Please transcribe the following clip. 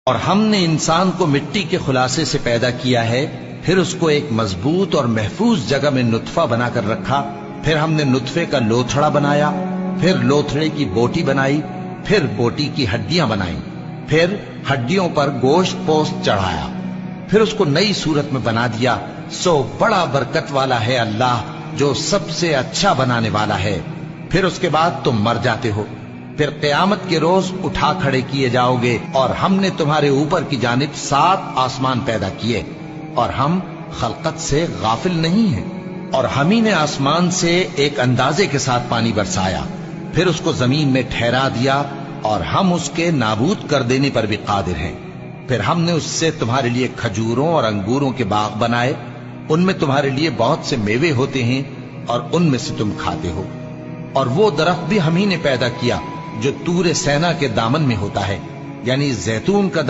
اور ہم نے انسان کو مٹی کے خلاصے سے پیدا کیا ہے، پھر اس کو ایک مضبوط اور محفوظ جگہ میں نطفہ بنا کر رکھا، پھر ہم نے نطفے کا لوتھڑا بنایا، پھر لوتھڑے کی بوٹی بنائی، پھر بوٹی کی ہڈیاں بنائیں، پھر ہڈیوں پر گوشت پوست چڑھایا، پھر اس کو نئی صورت میں بنا دیا۔ سو بڑا برکت والا ہے اللہ، جو سب سے اچھا بنانے والا ہے۔ پھر اس کے بعد تم مر جاتے ہو، پھر قیامت کے روز اٹھا کھڑے کیے جاؤ گے، اور ہم نے تمہارے اوپر کی جانب 7 آسمان پیدا کیے، اور ہم خلقت سے غافل نہیں ہیں۔ اور ہم ہی نے آسمان سے ایک اندازے کے ساتھ پانی برسایا، پھر اس کو زمین میں ٹھہرا دیا، اور ہم اس کے نابود کر دینے پر بھی قادر ہیں۔ پھر ہم نے اس سے تمہارے لیے کھجوروں اور انگوروں کے باغ بنائے، ان میں تمہارے لیے بہت سے میوے ہوتے ہیں، اور ان میں سے تم کھاتے ہو۔ اور وہ درخت بھی ہم ہی نے پیدا کیا جو طور سینا کے دامن میں ہوتا ہے، یعنی زیتون کا